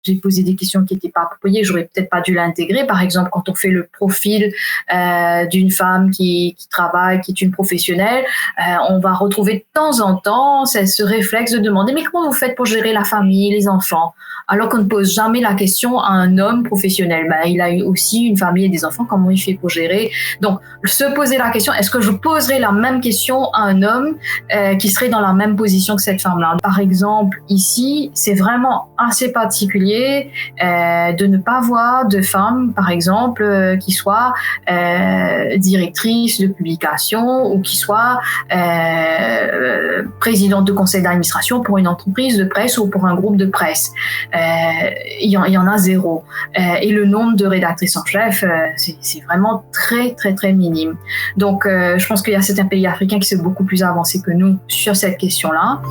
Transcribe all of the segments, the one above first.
j'ai posé des questions qui n'étaient pas appropriées, j'aurais peut-être pas dû l'intégrer. Par exemple, quand on fait le profil d'une femme qui travaille, qui est une professionnelle, on va retrouver de temps en temps ce réflexe de demander mais comment vous faites pour gérer la famille, les enfants? Alors qu'on ne pose jamais la question à un homme professionnel. Il a eu aussi une famille et des enfants, comment il fait pour gérer? Donc, se poser la question, est-ce que je poserais la même question à un homme qui serait dans la même position que cette femme-là? Par exemple, ici, c'est vraiment assez particulier de ne pas voir de femmes, par exemple, qui soient directrices de publication ou qui soient présidente de conseil d'administration pour une entreprise de presse ou pour un groupe de presse. Il y en a zéro. Et le nombre de rédactrices en chef, c'est vraiment très, très, très minime. Donc, je pense qu'il y a certains pays africains qui sont beaucoup plus avancés que nous sur cette question-là.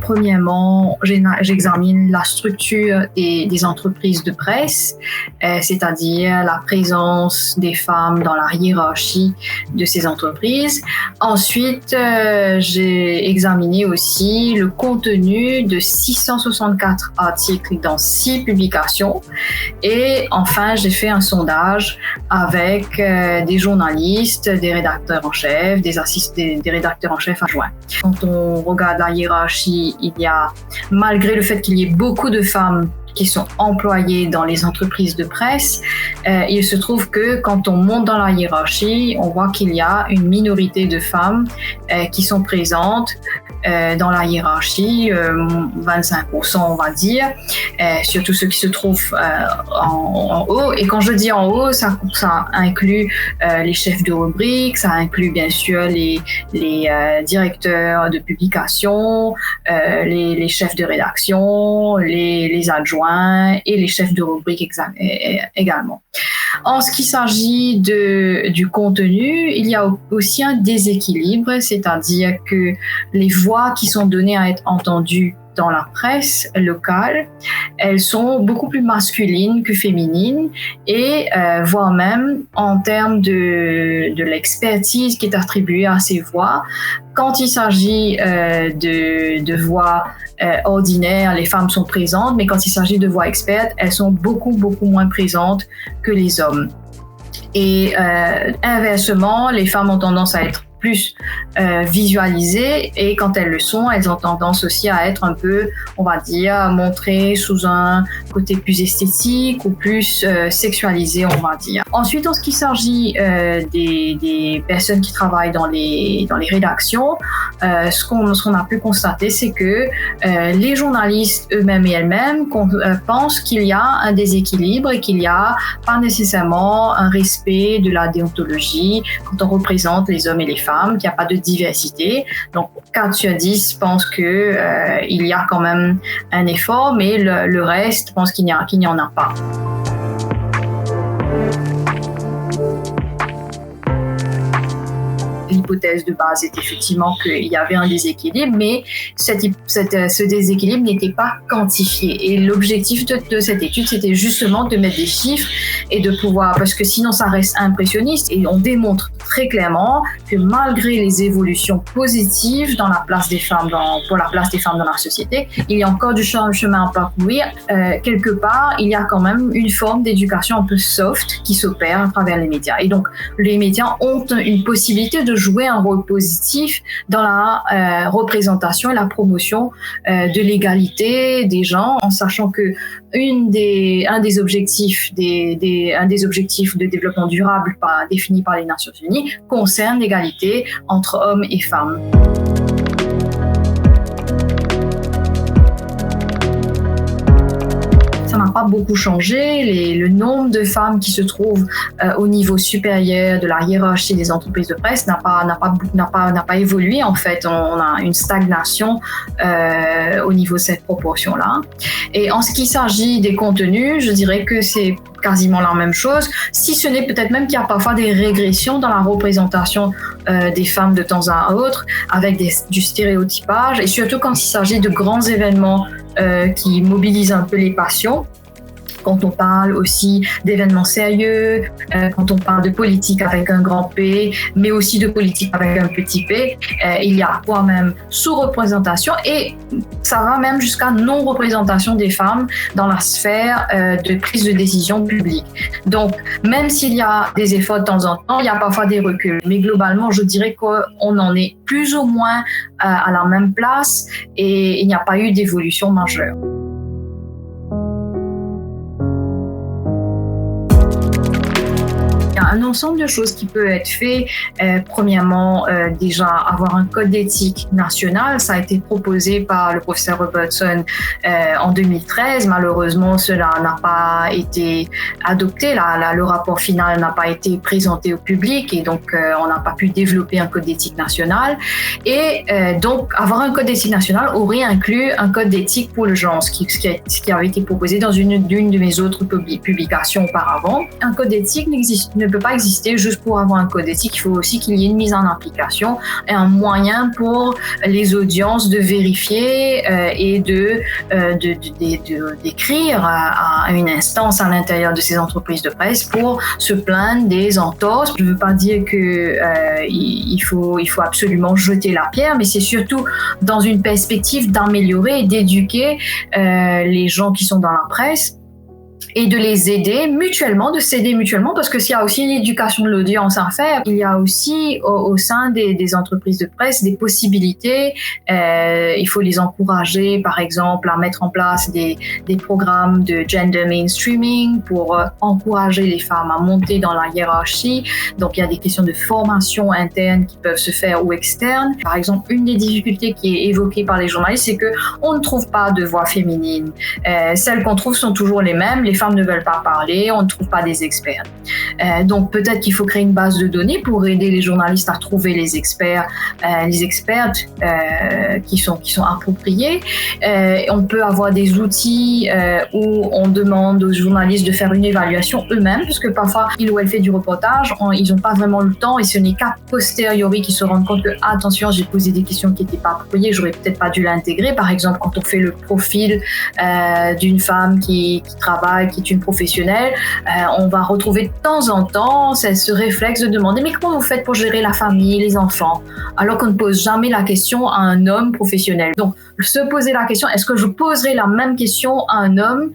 Premièrement, j'examine la structure des entreprises de presse, c'est-à-dire la présence des femmes dans la hiérarchie de ces entreprises. Ensuite, j'ai examiné aussi le contenu de 664 articles dans 6 publications. Et enfin, j'ai fait un sondage avec des journalistes, des rédacteurs en chef, des rédacteurs en chef adjoints. Quand on regarde la hiérarchie, il y a, malgré le fait qu'il y ait beaucoup de femmes qui sont employées dans les entreprises de presse, il se trouve que quand on monte dans la hiérarchie, on voit qu'il y a une minorité de femmes qui sont présentes dans la hiérarchie, 25% on va dire, surtout ceux qui se trouvent en haut. Et quand je dis en haut, ça inclut les chefs de rubrique, ça inclut bien sûr les directeurs de publication, les chefs de rédaction, les adjoints et les chefs de rubrique également. En ce qui s'agit du contenu, il y a aussi un déséquilibre, c'est-à-dire que les voix qui sont données à être entendues dans la presse locale, elles sont beaucoup plus masculines que féminines et voire même en termes de l'expertise qui est attribuée à ces voix. Quand il s'agit de voix ordinaires, les femmes sont présentes, mais quand il s'agit de voix expertes, elles sont beaucoup, beaucoup moins présentes que les hommes. Et inversement, les femmes ont tendance à être plus visualisées et quand elles le sont, elles ont tendance aussi à être un peu, on va dire, montrées sous un côté plus esthétique ou plus sexualisé, on va dire. Ensuite, en ce qui s'agit des personnes qui travaillent dans les rédactions, ce qu'on a pu constater, c'est que les journalistes eux-mêmes et elles-mêmes pensent qu'il y a un déséquilibre et qu'il n'y a pas nécessairement un respect de la déontologie quand on représente les hommes et les femmes, qu'il n'y a pas de diversité. Donc, 4 sur 10 pensent qu'il y a quand même un effort, mais le reste pense qu'il n'y en a pas. L'hypothèse de base est effectivement qu'il y avait un déséquilibre, mais ce déséquilibre n'était pas quantifié. Et l'objectif de cette étude, c'était justement de mettre des chiffres et de pouvoir, parce que sinon ça reste impressionniste, et on démontre très clairement que malgré les évolutions positives dans la place des femmes, pour la place des femmes dans la société, il y a encore du chemin à parcourir. Quelque part, il y a quand même une forme d'éducation un peu soft qui s'opère à travers les médias. Et donc, les médias ont une possibilité de jouer un rôle positif dans la représentation et la promotion de l'égalité des gens, en sachant que un des objectifs de développement durable définis par les Nations Unies concerne l'égalité entre hommes et femmes. beaucoup changé. Le nombre de femmes qui se trouvent au niveau supérieur de la hiérarchie des entreprises de presse n'a pas évolué. En fait, on a une stagnation au niveau de cette proportion-là. Et en ce qui s'agit des contenus, je dirais que c'est quasiment la même chose, si ce n'est peut-être même qu'il y a parfois des régressions dans la représentation des femmes de temps à autre, avec du stéréotypage, et surtout quand il s'agit de grands événements qui mobilisent un peu les passions. Quand on parle aussi d'événements sérieux, quand on parle de politique avec un grand P, mais aussi de politique avec un petit p, il y a voire même sous-représentation et ça va même jusqu'à non-représentation des femmes dans la sphère de prise de décision publique. Donc, même s'il y a des efforts de temps en temps, il y a parfois des reculs. Mais globalement, je dirais qu'on en est plus ou moins à la même place et il n'y a pas eu d'évolution majeure. Un ensemble de choses qui peut être fait. Premièrement, déjà avoir un code d'éthique national. Ça a été proposé par le professeur Robertson en 2013. Malheureusement, cela n'a pas été adopté. Le rapport final n'a pas été présenté au public et donc on n'a pas pu développer un code d'éthique national. Et donc, avoir un code d'éthique national aurait inclus un code d'éthique pour le genre, ce qui avait été proposé dans une de mes autres publications auparavant. Un code d'éthique ne peut pas exister juste pour avoir un code éthique. Il faut aussi qu'il y ait une mise en application et un moyen pour les audiences de vérifier et d'écrire à une instance à l'intérieur de ces entreprises de presse pour se plaindre des entorses. Je ne veux pas dire que il faut absolument jeter la pierre, mais c'est surtout dans une perspective d'améliorer et d'éduquer les gens qui sont dans la presse et de les aider mutuellement, de s'aider mutuellement, parce que s'il y a aussi une éducation de l'audience à faire, il y a aussi au sein des entreprises de presse des possibilités. Il faut les encourager, par exemple, à mettre en place des programmes de gender mainstreaming pour encourager les femmes à monter dans la hiérarchie. Donc, il y a des questions de formation interne qui peuvent se faire ou externe. Par exemple, une des difficultés qui est évoquée par les journalistes, c'est qu'on ne trouve pas de voix féminine. Celles qu'on trouve sont toujours les mêmes. Les femmes ne veulent pas parler, on ne trouve pas des experts. Donc peut-être qu'il faut créer une base de données pour aider les journalistes à trouver les expertes qui sont appropriés. On peut avoir des outils où on demande aux journalistes de faire une évaluation eux-mêmes, parce que parfois, il ou elle fait du reportage, ils n'ont pas vraiment le temps et ce n'est qu'à posteriori qu'ils se rendent compte que, attention, j'ai posé des questions qui n'étaient pas appropriées, j'aurais peut-être pas dû l'intégrer. Par exemple, quand on fait le profil d'une femme qui travaille, qui est une professionnelle, on va retrouver de temps en temps ce réflexe de demander « mais comment vous faites pour gérer la famille, les enfants ?» alors qu'on ne pose jamais la question à un homme professionnel. Donc, se poser la question, est-ce que je poserai la même question à un homme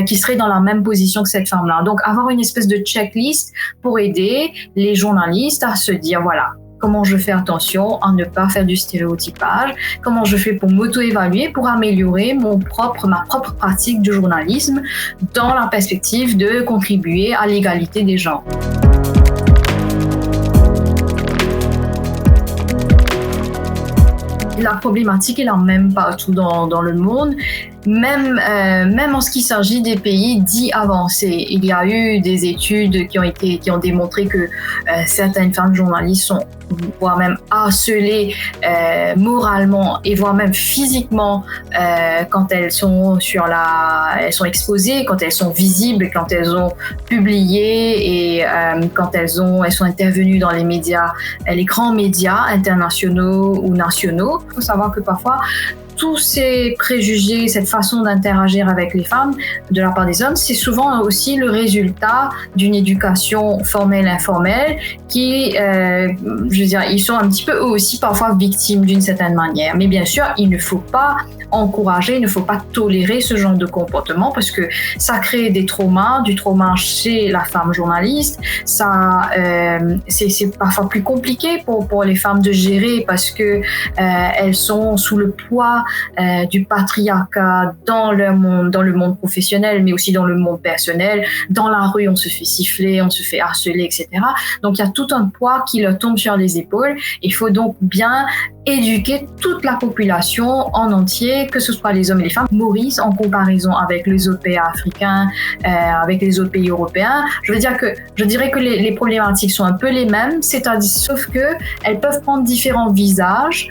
qui serait dans la même position que cette femme-là? Donc, avoir une espèce de checklist pour aider les journalistes à se dire, voilà, comment je fais attention à ne pas faire du stéréotypage, comment je fais pour m'auto-évaluer, pour améliorer ma propre pratique du journalisme dans la perspective de contribuer à l'égalité des genres. La problématique est la même partout dans le monde. Même en ce qui s'agit des pays dits avancés, il y a eu des études qui ont démontré que certaines femmes journalistes sont voire même harcelées moralement et voire même physiquement quand elles sont elles sont exposées, quand elles sont visibles, quand elles ont publié et quand elles sont intervenues dans les médias, les grands médias internationaux ou nationaux. Il faut savoir que parfois tous ces préjugés, cette façon d'interagir avec les femmes de la part des hommes, c'est souvent aussi le résultat d'une éducation formelle, informelle, qui, je veux dire, ils sont un petit peu eux aussi parfois victimes d'une certaine manière. Mais bien sûr, il ne faut pas encourager, il ne faut pas tolérer ce genre de comportement parce que ça crée du trauma chez la femme journaliste. Ça, c'est parfois plus compliqué pour les femmes de gérer parce que elles sont sous le poids du patriarcat dans le monde professionnel, mais aussi dans le monde personnel. Dans la rue, on se fait siffler, on se fait harceler, etc. Donc, il y a tout un poids qui leur tombe sur les épaules. Il faut donc bien éduquer toute la population en entier, que ce soit les hommes et les femmes. Maurice, en comparaison avec les autres pays africains, avec les autres pays européens, je dirais que les problématiques sont un peu les mêmes, c'est-à-dire sauf que elles peuvent prendre différents visages.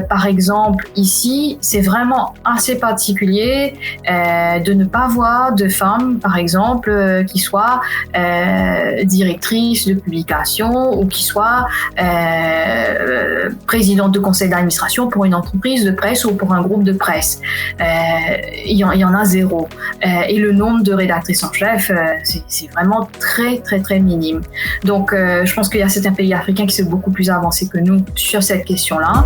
Par exemple, ici, c'est vraiment assez particulier de ne pas voir de femmes, par exemple, qui soient directrices de publication ou qui soient présidentes de conseil d'administration pour une entreprise de presse ou pour un groupe de presse. Il y en a zéro. Et le nombre de rédactrices en chef, c'est vraiment très, très, très minime. Donc, je pense qu'il y a certains pays africains qui sont beaucoup plus avancés que nous sur cette question-là.